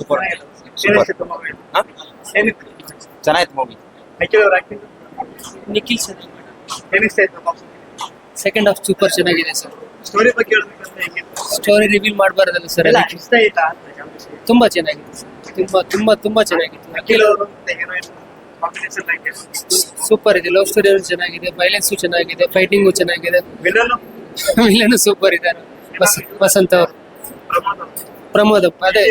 Super ಚೆನ್ನಾಗಿತ್ತು movie. Nikhil sir second half super ಚೆನ್ನಾಗಿದೆ sir. Story ಬಗ್ಗೆ ಹೇಳ್ಬೇಕಂದ್ರೆ ಹೇಗಿತ್ತು? ಸ್ಟೋರಿ ರಿವೀಲ್ ಮಾಡಬಾರ್ದಲ್ಲ ಸರ್. ಎಲ್ಲ ಇಷ್ಟ ಆಯ್ತಾ ಅಂತ ತುಂಬಾ ಚೆನ್ನಾಗಿದೆ ಸರ್. ತುಂಬಾ ಚೆನ್ನಾಗಿತ್ತು. ಅಖಿಲ್ ಅವರು ಮತ್ತೆ ಹೀರೋಯಿನ್ ಕಾಂಬಿನೇಷನ್ ಹೇಗೆ? ಸೂಪರ್ ಇದೆ. ಲವ್ ಸ್ಟೋರಿ ಚೆನ್ನಾಗಿದೆ, ವೈಲೆನ್ಸ್ ಚೆನ್ನಾಗಿದೆ, ಫೈಟಿಂಗು ಚೆನ್ನಾಗಿದೆ. ವಿಲನ್ ವಿಲನ್ ಸೂಪರ್ ಇದ್ದಾರೆ. ವಸಂತ್ ಅವರು, ಪ್ರಮೋದ್ ಅದೇ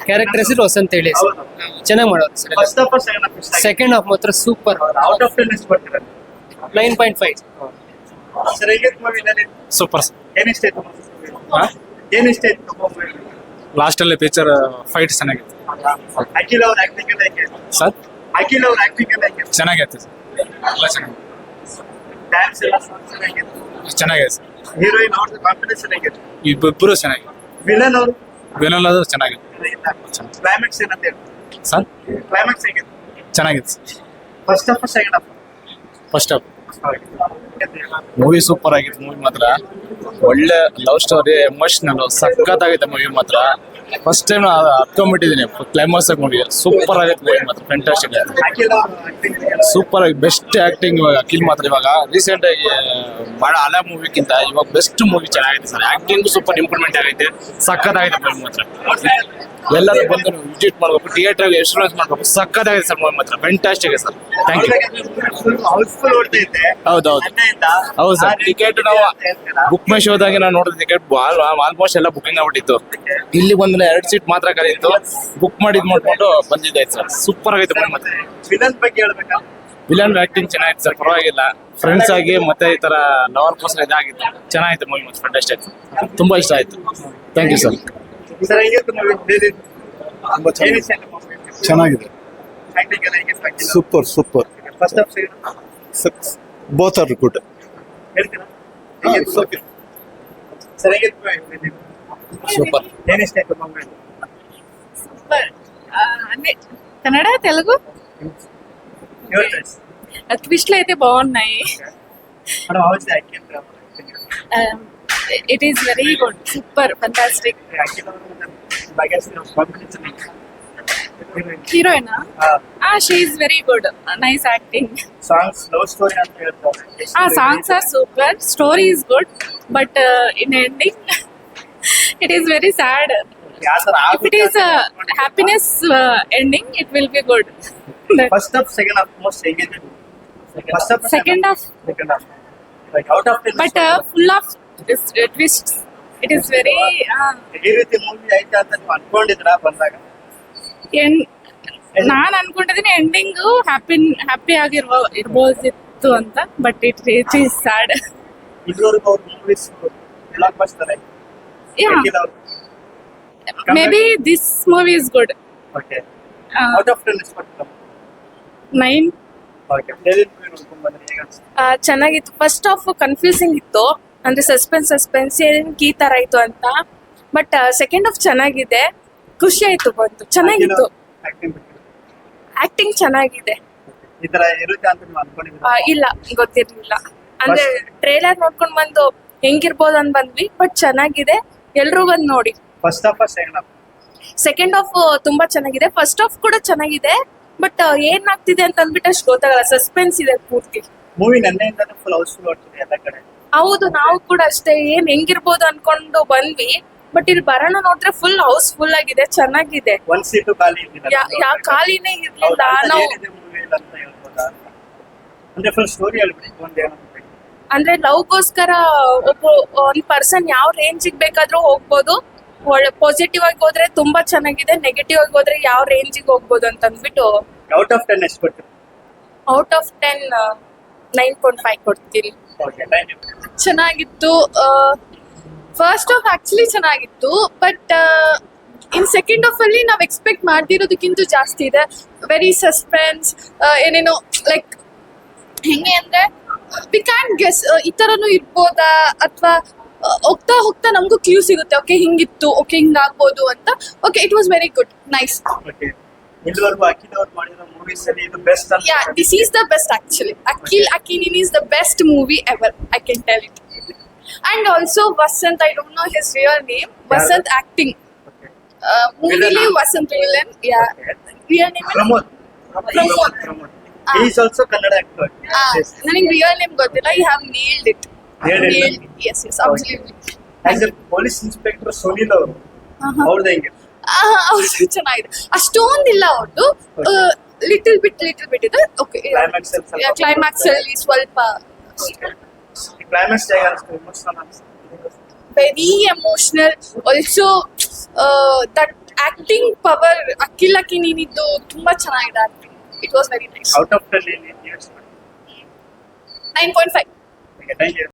ಕ್ಯಾರೆಕ್ಟರ್ ಹೆಸರು ವಸಂತ್ ಹೇಳಿ ಚೆನ್ನಾಗಿ ಮಾಡೋರು sir. First half second half ಇಷ್ಟ ಆಯ್ತು. ಸೆಕೆಂಡ್ ಹಾಫ್ ಮಾತ್ರ ಸೂಪರ್. ಔಟ್ ಆಫ್ 10 ಎಷ್ಟು ಕೊಡ್ತೀರಾ? 9.5. ಸರ್ ಹೇಗಿತ್ತು ಮೂವಿನಲ್ಲಿ? ಸೂಪರ್. ಏನ್ ಇಷ್ಟ ಆಯ್ತು? ಏನ್ ಇಷ್ಟ ಆಯ್ತು ಮೂವಿ? ಲಾಸ್ಟ್ ಅಲ್ಲಿ ಪಿಕ್ಚರ್ ಫೈಟ್ ಚೆನ್ನಾಗಿತ್ತು ಅಖಿಲ್ ಅವ್ರ ಆಕ್ಟಿಂಗ್ ಎಲ್ಲ ಹೇಗೆ? ಸರ್. ಅಖಿಲ್ ಅವ್ರ ಆಕ್ಟಿಂಗ್ ಎಲ್ಲ ಹೇಗೆ? ಚೆನ್ನಾಗೈತೆ ಸರ್. ಎಲ್ಲ ಚೆನ್ನಾಗಿದೆ. ಡ್ಯಾನ್ಸ್ ಎಲ್ಲ ಚೆನ್ನಾಗಿತ್ತು. ಚೆನ್ನಾಗಿದೆ ಸರ್. ಹೀರೋಯಿನ್ ಅವ್ರ ಕಾಂಬಿನೇಷನ್ ಹೇಗೆ? ಇಬ್ಬರು ಚೆನ್ನಾಗಿದೆ. ವಿಲನ್ ಅವರು ವಿನಲ್ ಅದು ಚೆನ್ನಾಗಿದೆ ಕ್ಲೈಮ್ಯಾಕ್ಸ್ ಏನಂತ ಹೇಳಿ? ಸರ್. ಕ್ಲೈಮ್ಯಾಕ್ಸ್ ಹೇಗಿತ್ತು? ಚೆನ್ನಾಗಿದೆ first half second half? First half movie super ಆಗಿತ್ತು. ಮೂವಿ ಮಾತ್ರ ಒಳ್ಳೆ ಲವ್ ಸ್ಟೋರಿ, ಎಮೋಷನಲ್ ಸಖತ್ತಾಗೈತೆ ಮೂವಿ ಮಾತ್ರ. ಫಸ್ಟ್ ಟೈಮ್ ಹತ್ಕೊಂಡ್ಬಿಟ್ಟಿದ್ದೀನಿ ಕ್ಲೈಮಾಕ್ಸ್ ಮೂವಿ. ಸೂಪರ್ ಆಗೈತೆ ಮೂವಿ ಮಾತ್ರ. ಫ್ಯಾಂಟಾಸ್ಟಿಕ್ ಆಗಿದೆ. ಅಖಿಲ್ ಅವ್ರ ಆಕ್ಟಿಂಗ್ ಸೂಪರ್ ಆಗಿ ಬೆಸ್ಟ್ ಆಕ್ಟಿಂಗ್ ಇವಾಗ ಅಖಿಲ್ ಮಾತ್ರ. ಇವಾಗ ರೀಸೆಂಟ್ ಆಗಿ ಬಹಳ ಹಳೆ ಮೂವಿಗಿಂತ ಇವಾಗ ಬೆಸ್ಟ್ ಮೂವಿ ಚೆನ್ನಾಗಿದೆ ಸರ್. ಆಕ್ಟಿಂಗ್ ಸೂಪರ್ ಇಂಪ್ರೂವ್ಮೆಂಟ್ ಆಗೈತೆ. ಸಖತ್ತಾಗೈತೆ ಮೂವಿ ಮಾತ್ರ. ಎಲ್ಲರೂ ಬಂದು ವಿಸಿಟ್ ಮಾಡ್ಬೇಕು, ಥಿಯೇಟರ್ಗೆ ಎಕ್ಸ್ಪೀರಿಯನ್ಸ್ ಮಾಡ್ಬೇಕು. ಸಖತ್ತಾಗಿದೆ ಸರ್ ಮೂವಿ ಮಾತ್ರ. Fantastic sir. Thank you. Housefull ಓಡ್ತೈತೆ. ಹೌದೌದು ಹೌದು ಸರ್. ಟಿಕೆಟ್ ನಾವು ಬುಕ್ ಮೈ ಶೋದಾಗೆ ನಾವು ನೋಡಿದ ಟಿಕೆಟ್ ಆಲ್ಮೋಸ್ಟ್ ಎಲ್ಲ ಬುಕಿಂಗ್ ಆಗ್ಬಿಟ್ಟಿತ್ತು. ಇಲ್ಲಿ ಬಂದ್ರೆ 2 ಸೀಟ್ ಮಾತ್ರ ಕಲಿಯಿತ್ತು. ಬುಕ್ ಮಾಡಿದ್ ಮಾಡ್ಕೊಂಡು ಬಂದಿದ್ದೆ ಸರ್. ಸೂಪರ್ ಆಗೈತೆ ಮೂವಿ ಮಾತ್ರ. ವಿಲನ್ ಬಗ್ಗೆ ಹೇಳ್ಬೇಕಾ? ವಿಲನ್ ಆಕ್ಟಿಂಗ್ ಚೆನ್ನಾಗಿತ್ತು ಸರ್. ಪರವಾಗಿಲ್ಲ. ಫ್ರೆಂಡ್ಸ್ ಆಗಿ ಮತ್ತೆ ಈ ತರ ಲವರ್ ಪರ್ಸನ್ ಇದಾಗಿತ್ತು. ಚೆನ್ನಾಗಿತ್ತು ಮೂವಿ ಮಾತ್ರ. ಫ್ಯಾಂಟಾಸ್ಟಿಕ್. ತುಂಬಾ ಇಷ್ಟ ಆಯ್ತು. Thank you sir. ಸರ್ ಹೇಗಿತ್ತು ಮೂವಿ? ತುಂಬಾ ಚೆನ್ನಾಗಿದೆ. ಆಕ್ಟಿಂಗ್ ಎಲ್ಲ ಹೇಗಿತ್ತು? Akhil super super. First half second both are good. ಹೇಳ್ತೀರಾ? ಸರ್ ಹೇಗಿತ್ತು ಮೂವಿ? ಸೂಪರ್. ಏನ್ ಇಷ್ಟ ಆಯ್ತು ಮೂವಿ? అంటే కన్నడ తెలుగు యువర్ చాయిస్. ట్విస్ట్లు అయితే బాగున్నాయి. Madam how is the Akhil it is very good, super, fantastic. Akhil బగస్ competition heroine she is very good, nice acting. Songs love story ಅಂತ ಹೇಳ್ತಾರೆ. Songs are super, story is good, but in ending it is very sad. If it is a happiness ending, it will be good. First half, second half, most engaging. First half, Second half, like out of 10. but full of twists. It is very. ಈ ರೀತಿ movie ಐತೆ ಅಂತ ನೀವು ಅನ್ಕೊಂಡಿದ್ರಾ ಬಂದಾಗ? ನಾನು ಅನ್ಕೊಂಡಿದ್ದೀನಿ ending happy ಇರ್ಬೋದಿತ್ತು ಅಂತ, but it is sad. ಇದುವರೆಗೂ ಅವ್ರ ಮೂವೀಸ್ ಬ್ಲಾಕ್ ಬಸ್ಟರ್ ಆಯ್ತು. Yeah, maybe this movie is good. Okay. Out of 10 ಎಷ್ಟು ಕೊಡ್ತೀರಾ? 9. Okay. ಡೈಲಿ ಮೂವಿ ನೋಡ್ಕೊಂಡು ಬಂದ್ರೆ ಹೇಗೆ ಅನ್ಸುತ್ತೆ? ಚೆನ್ನಾಗಿತ್ತು. ಫಸ್ಟ್ ಹಾಫ್ ಕನ್ಫ್ಯೂಸಿಂಗ್ ಇತ್ತು, ಅಂದ್ರೆ ಸಸ್ಪೆನ್ಸ್ ಏನಕ್ಕೆ ಈ ತರ ಆಯ್ತು ಅಂತ. ಬಟ್ ಸೆಕೆಂಡ್ ಹಾಫ್ ಚೆನ್ನಾಗಿದೆ, ಖುಷಿ ಆಯ್ತು ಬಂತು. ಚೆನ್ನಾಗಿತ್ತು. ಆಕ್ಟಿಂಗ್ ಚೆನ್ನಾಗಿದೆ. ಈ ತರ ಇರುತ್ತೆ ಅಂತ ನೀವು ಅನ್ಕೊಂಡಿದ್ದೀರಾ? ಇಲ್ಲ, ಗೊತ್ತಿರ್ಲಿಲ್ಲ. ಅಂದ್ರೆ ಟ್ರೇಲರ್ ನೋಡ್ಕೊಂಡ್ ಬಂದು ಹೆಂಗಿರ್ಬೋದು ಅಂತ ಬಂದ್ವಿ, ಬಟ್ ಚೆನ್ನಾಗಿದೆ. ಎಲ್ರು ಬಂದು ನೋಡಿ. First half second half? Second half ತುಂಬಾ ಚೆನ್ನಾಗಿದೆ. ಫಸ್ಟ್ ಹಾಫ್ ಕೂಡ ಚೆನ್ನಾಗಿದೆ, ಬಟ್ ಏನ್ ಆಗ್ತಿದೆ ಅಂತ ಅಂದ್ಬಿಟ್ಟು ಅಷ್ಟು ಗೊತ್ತಾಗಲ್ಲ. ಸಸ್ಪೆನ್ಸ್ ಇದೆ ಪೂರ್ತಿ. ಮೂವಿ ನನ್ನೆಯಿಂದಾನು ಫುಲ್ ಹೌಸ್ಫುಲ್ ಓಡ್ತಿದೆ ಎಲ್ಲ ಕಡೆ. ಹೌದು, ನಾವು ಕೂಡ ಅಷ್ಟೇ ಏನ್ ಹೆಂಗಿರ್ಬೋದು ಅನ್ಕೊಂಡು ಬಂದ್ವಿ, ಬಟ್ ಇಲ್ಲಿ ಬರೋಣ ನೋಡಿದ್ರೆ ಫುಲ್ ಹೌಸ್ಫುಲ್ ಆಗಿದೆ, ಚೆನ್ನಾಗಿದೆ. ಒಂದ್ ಸೀಟು ಖಾಲಿ ಇದ್ದಿಲ್ಲ. ಯಾವ ಖಾಲಿನೇ ಇರ್ಲಿಲ್ಲ. ನಾವು ಮೂವಿ ಇಲ್ಲ ಅಂತ ಹೇಳ್ಬೋದಾ? ಅಂದ್ರೆ ಫುಲ್ ಸ್ಟೋರಿ ಹೇಳ್ಬಿಡಿ ಒಂದೇನೋ. ಅಂದ್ರೆ ಲವ್ಗೋಸ್ಕರ ಒಂದ್ ಪರ್ಸನ್ ಯಾವ ರೇಂಜಿಗೆ ಬೇಕಾದ್ರೂ ಹೋಗ್ಬೋದು. ಒಳ್ಳೆ ಪಾಸಿಟಿವ್ ಆಗಿ ಹೋದ್ರೆ ತುಂಬಾ ಚೆನ್ನಾಗಿದೆ, ನೆಗೆಟಿವ್ ಆಗಿ ಹೋದ್ರೆ ಯಾವ ರೇಂಜಿಗೆ ಹೋಗ್ಬೋದು ಅಂತ ಅಂದ್ಬಿಟ್ಟು ಔಟ್ ಆಫ್ 10 ಎಷ್ಟು ಕೊಡ್ತೀರಿ? ಔಟ್ ಆಫ್ 10 9.5 ಕೊಡ್ತೀನಿ. ಚೆನ್ನಾಗಿತ್ತು. ಫಸ್ಟ್ ಹಾಫ್ ಆಕ್ಚುಲಿ ಚೆನ್ನಾಗಿತ್ತು, ಬಟ್ ಇನ್ ಸೆಕೆಂಡ್ ಹಾಫ್ ಅಲ್ಲಿ ನಾವ್ ಎಕ್ಸ್ಪೆಕ್ಟ್ ಮಾಡ್ತಿರೋದಕ್ಕಿಂತ ಜಾಸ್ತಿ ಇದೆ. ವೆರಿ ಸಸ್ಪೆನ್ಸ್, ಏನೇನೋ ಲೈಕ್ ಹೆಂಗೆ ಅಂದ್ರೆ ವಿ ಕ್ಯಾನ್ ಗೆಸ್ ಈ ತರನು ಇರ್ಬೋದಾ, ಅಥವಾ ಹೋಗ್ತಾ ಹೋಗ್ತಾ ನಮಗೂ ಕ್ಲೂ ಸಿಗುತ್ತೆ. ಓಕೆ ಹಿಂಗಿತ್ತು, ಓಕೆ ಹಿಂಗಾಗ್ಬೋದು ಅಂತ. Okay, it was very good, nice. ಇದುವರೆಗೂ ಅಖಿಲ್ ಅವ್ರು ಮಾಡಿರೋ ಮೂವೀಸ್ ಅಲ್ಲಿ ಇದು ಬೆಸ್ಟ್ ಅಂತ? Yeah, this is the best actually. Akhilin is the best movie ever, I can tell it. And also Vasant, I don't know his real name. Vasant acting ಮೂವಿಲಿ Vasant villain ಯಾ real name Pramod. Pramod. He is also Kannada actor. Yes. ನನಗೆ real name ಗೊತ್ತಿಲ್ಲ. You have nailed it. Nailed it. Yes absolutely. As a police inspector Sunil ಅವರು ಅವ್ರದ್ದು ಹೆಂಗೆ? ಅವ್ರದ್ದು ಚೆನ್ನಾಗಿದೆ. ಅಷ್ಟೊಂದಿಲ್ಲ ಅವ್ರದ್ದು, ಲಿಟಲ್ ಬಿಟ್ ಇದೆ. ಓಕೆ, Climax ಅಲ್ಲಿ ಸ್ವಲ್ಪ ಕ್ಲೈಮ್ಯಾಕ್ಸ್ ಅಲ್ಲಿ ಸ್ವಲ್ಪ ಕ್ಲೈಮ್ಯಾಕ್ಸ್ ಹೇಗೆ ಅನಿಸ್ತು? ಎಮೋಷನಲ್ ಅನಿಸ್ತು? Very emotional. Also that acting power Akhil ಅಕಿನಿದ್ದು ತುಂಬಾ ಚೆನ್ನಾಗಿದೆ. It was very nice. Out of 10 9.5.9.5. Okay, thank you.